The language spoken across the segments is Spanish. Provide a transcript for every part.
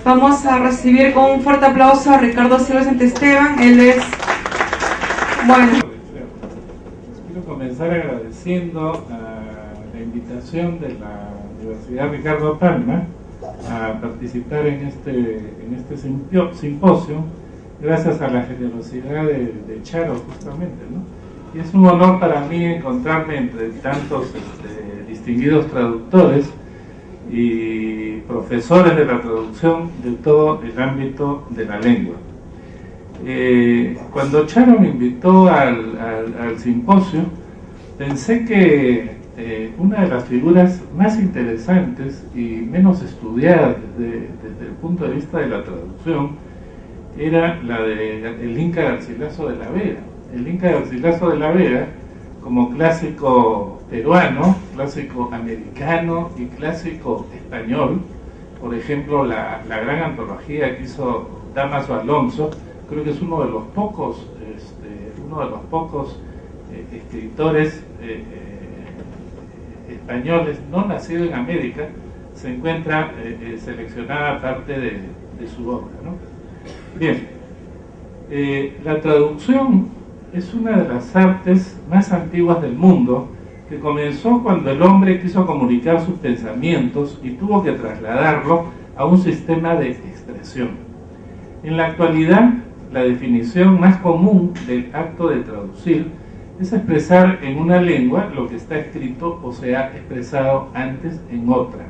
Vamos a recibir con un fuerte aplauso a Ricardo Silva Santesteban. Él es, bueno. Quiero comenzar agradeciendo la invitación de la Universidad Ricardo Palma a participar en este simposio, gracias a la generosidad de Charo, justamente, ¿no? Y es un honor para mí encontrarme entre tantos distinguidos traductores y profesores de la traducción de todo el ámbito de la lengua. Cuando Charo me invitó al simposio, pensé que una de las figuras más interesantes y menos estudiadas desde el punto de vista de la traducción era la del Inca Garcilaso de la Vega. El Inca Garcilaso de la Vega, como clásico peruano, clásico americano y clásico español, por ejemplo, la gran antología que hizo Dámaso Alonso, creo que es uno de los pocos escritores españoles no nacido en América, se encuentra seleccionada parte de su obra, ¿no? Bien, la traducción es una de las artes más antiguas del mundo, que comenzó cuando el hombre quiso comunicar sus pensamientos y tuvo que trasladarlo a un sistema de expresión. En la actualidad, la definición más común del acto de traducir es expresar en una lengua lo que está escrito o se ha expresado antes en otra.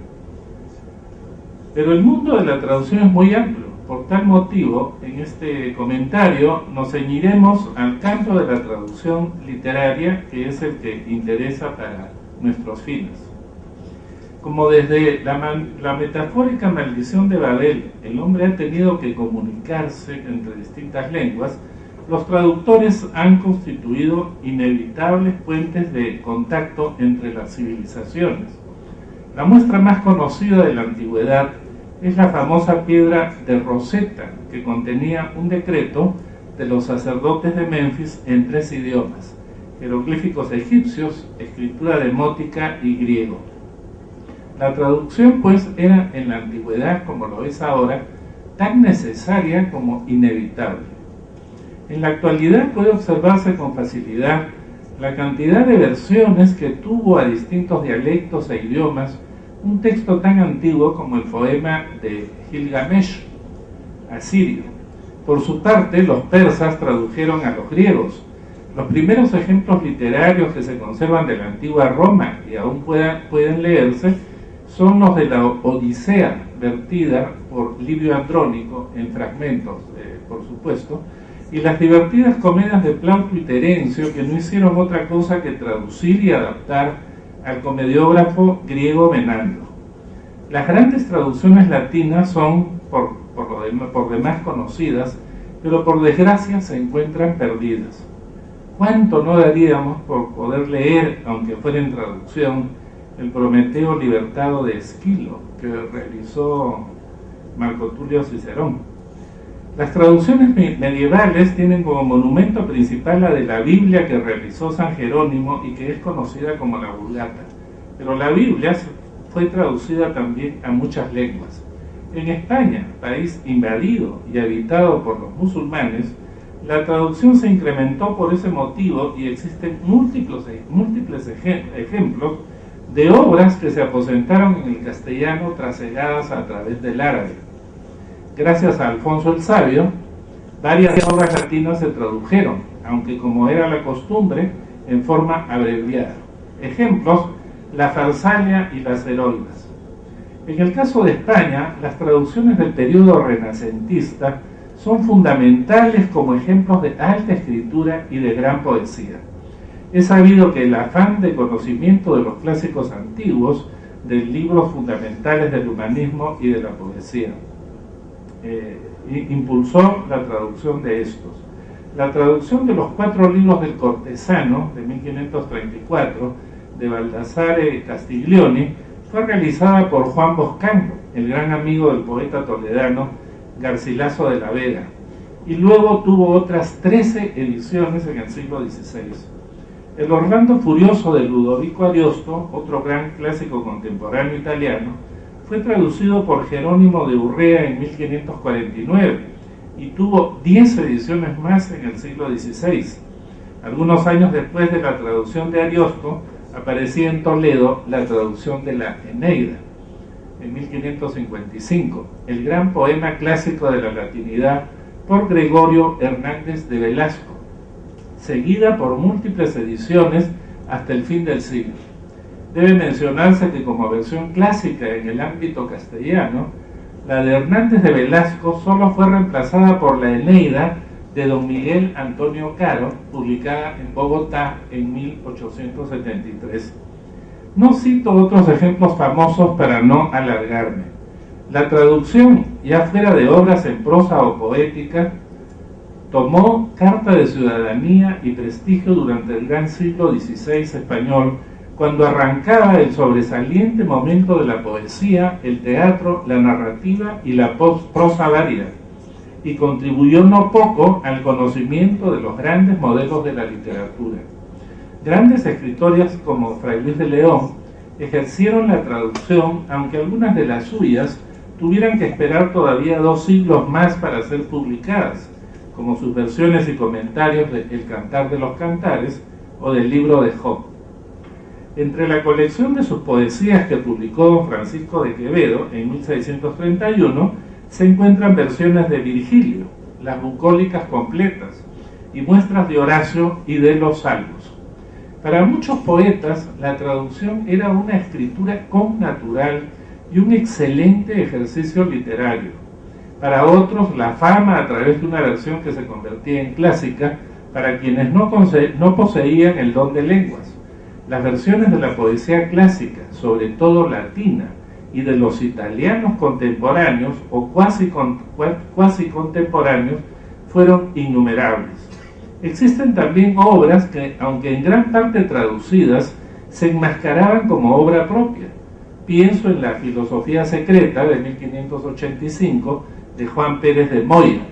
Pero el mundo de la traducción es muy amplio. Por tal motivo, en este comentario nos ceñiremos al campo de la traducción literaria, que es el que interesa para nuestros fines. Como desde la metafórica maldición de Babel, el hombre ha tenido que comunicarse entre distintas lenguas, los traductores han constituido inevitables puentes de contacto entre las civilizaciones. La muestra más conocida de la antigüedad es la famosa piedra de Rosetta, que contenía un decreto de los sacerdotes de Menfis en 3 idiomas: jeroglíficos egipcios, escritura demótica y griego. La traducción, pues, era en la antigüedad, como lo es ahora, tan necesaria como inevitable. En la actualidad puede observarse con facilidad la cantidad de versiones que tuvo a distintos dialectos e idiomas un texto tan antiguo como el poema de Gilgamesh, asirio. Por su parte, los persas tradujeron a los griegos. Los primeros ejemplos literarios que se conservan de la antigua Roma y aún pueden leerse son los de la Odisea, vertida por Livio Andrónico en fragmentos, por supuesto, y las divertidas comedias de Plauto y Terencio, que no hicieron otra cosa que traducir y adaptar al comediógrafo griego Menandro. Las grandes traducciones latinas son por demás conocidas, pero por desgracia se encuentran perdidas. ¿Cuánto no daríamos por poder leer, aunque fuera en traducción, el Prometeo libertado de Esquilo, que realizó Marco Tulio Cicerón? Las traducciones medievales tienen como monumento principal la de la Biblia que realizó San Jerónimo y que es conocida como la Vulgata. Pero la Biblia fue traducida también a muchas lenguas. En España, país invadido y habitado por los musulmanes, la traducción se incrementó por ese motivo y existen múltiples ejemplos de obras que se aposentaron en el castellano trasegadas a través del árabe. Gracias a Alfonso el Sabio, varias obras latinas se tradujeron, aunque como era la costumbre, en forma abreviada. Ejemplos: la Farsalia y las Heroidas. En el caso de España, las traducciones del periodo renacentista son fundamentales como ejemplos de alta escritura y de gran poesía. Es sabido que el afán de conocimiento de los clásicos antiguos, de libros fundamentales del humanismo y de la poesía, impulsó la traducción de estos. La traducción de los 4 libros del Cortesano, de 1534, de Baldassare Castiglioni, fue realizada por Juan Boscán, el gran amigo del poeta toledano Garcilaso de la Vega, y luego tuvo otras 13 ediciones en el siglo XVI. El Orlando Furioso de Ludovico Ariosto, otro gran clásico contemporáneo italiano, fue traducido por Jerónimo de Urrea en 1549 y tuvo 10 ediciones más en el siglo XVI. Algunos años después de la traducción de Ariosto, aparecía en Toledo la traducción de la Eneida, en 1555, el gran poema clásico de la latinidad por Gregorio Hernández de Velasco, seguida por múltiples ediciones hasta el fin del siglo. Debe mencionarse que como versión clásica en el ámbito castellano, la de Hernández de Velasco solo fue reemplazada por la Eneida de don Miguel Antonio Caro, publicada en Bogotá en 1873. No cito otros ejemplos famosos para no alargarme. La traducción, ya fuera de obras en prosa o poética, tomó carta de ciudadanía y prestigio durante el gran siglo XVI español, cuando arrancaba el sobresaliente momento de la poesía, el teatro, la narrativa y la prosa varia, y contribuyó no poco al conocimiento de los grandes modelos de la literatura. Grandes escritores como Fray Luis de León ejercieron la traducción, aunque algunas de las suyas tuvieran que esperar todavía 2 siglos más para ser publicadas, como sus versiones y comentarios de El Cantar de los Cantares o del libro de Job. Entre la colección de sus poesías que publicó don Francisco de Quevedo en 1631 se encuentran versiones de Virgilio, las bucólicas completas, y muestras de Horacio y de los Salmos. Para muchos poetas, la traducción era una escritura connatural y un excelente ejercicio literario. Para otros, la fama a través de una versión que se convertía en clásica para quienes no poseían el don de lenguas. Las versiones de la poesía clásica, sobre todo latina, y de los italianos contemporáneos o cuasi contemporáneos, fueron innumerables. Existen también obras que, aunque en gran parte traducidas, se enmascaraban como obra propia. Pienso en la Filosofía Secreta de 1585 de Juan Pérez de Moya,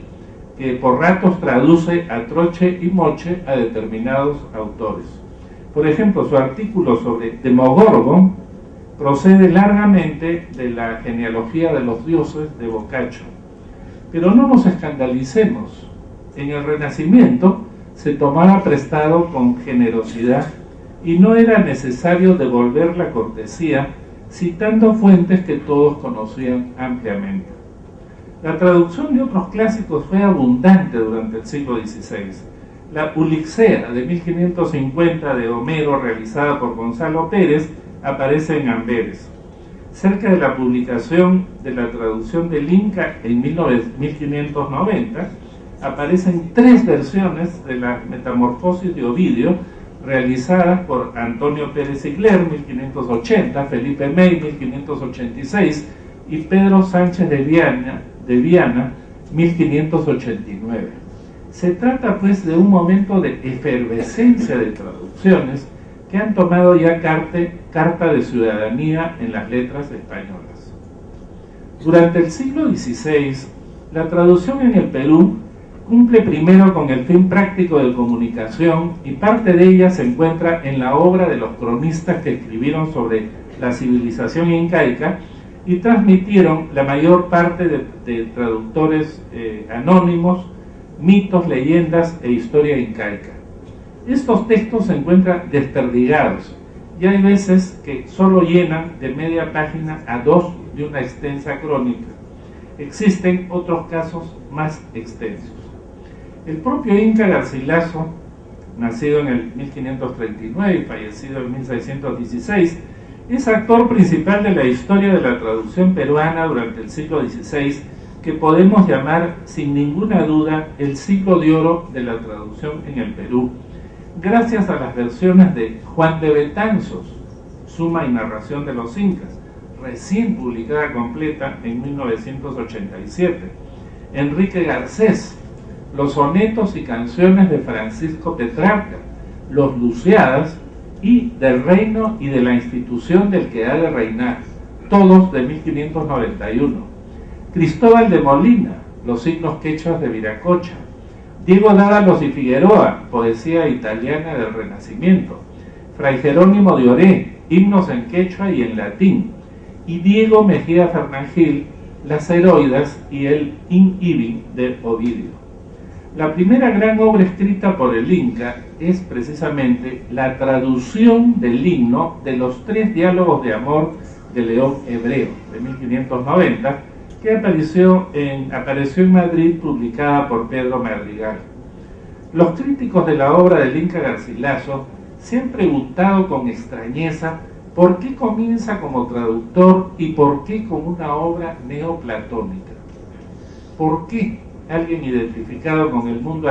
que por ratos traduce a troche y moche a determinados autores. Por ejemplo, su artículo sobre Demogorgon procede largamente de la genealogía de los dioses de Boccaccio. Pero no nos escandalicemos. En el Renacimiento se tomaba prestado con generosidad y no era necesario devolver la cortesía citando fuentes que todos conocían ampliamente. La traducción de otros clásicos fue abundante durante el siglo XVI. La Ulixea de 1550 de Homero, realizada por Gonzalo Pérez, aparece en Amberes. Cerca de la publicación de la traducción del Inca en 1590, aparecen 3 versiones de la Metamorfosis de Ovidio, realizadas por Antonio Pérez Sigler, 1580, Felipe May, 1586, y Pedro Sánchez de Viana, 1589. Se trata pues de un momento de efervescencia de traducciones que han tomado ya carta de ciudadanía en las letras españolas. Durante el siglo XVI, la traducción en el Perú cumple primero con el fin práctico de comunicación, y parte de ella se encuentra en la obra de los cronistas que escribieron sobre la civilización incaica y transmitieron la mayor parte de traductores anónimos, mitos, leyendas e historia incaica. Estos textos se encuentran desperdigados y hay veces que solo llenan de media página a 2 de una extensa crónica. Existen otros casos más extensos. El propio Inca Garcilaso, nacido en el 1539 y fallecido en 1616, es actor principal de la historia de la traducción peruana durante el siglo XVI, que podemos llamar sin ninguna duda el siglo de oro de la traducción en el Perú, gracias a las versiones de Juan de Betanzos, Suma y Narración de los Incas, recién publicada completa en 1987, Enrique Garcés, los sonetos y canciones de Francisco Petrarca, los Luciadas y del reino y de la institución del que ha de reinar, todos de 1591, Cristóbal de Molina, los signos quechuas de Viracocha, Diego Dávalos y Figueroa, poesía italiana del Renacimiento, Fray Jerónimo de Oré, himnos en quechua y en latín, y Diego Mejía Fernangil, Las Heroidas y el In Ibi de Ovidio. La primera gran obra escrita por el Inca es precisamente la traducción del himno de los 3 diálogos de amor de León Hebreo, de 1590, que apareció en Madrid, publicada por Pedro Madrigal. Los críticos de la obra del Inca Garcilaso se han preguntado con extrañeza por qué comienza como traductor y por qué como una obra neoplatónica. ¿Por qué alguien identificado con el mundo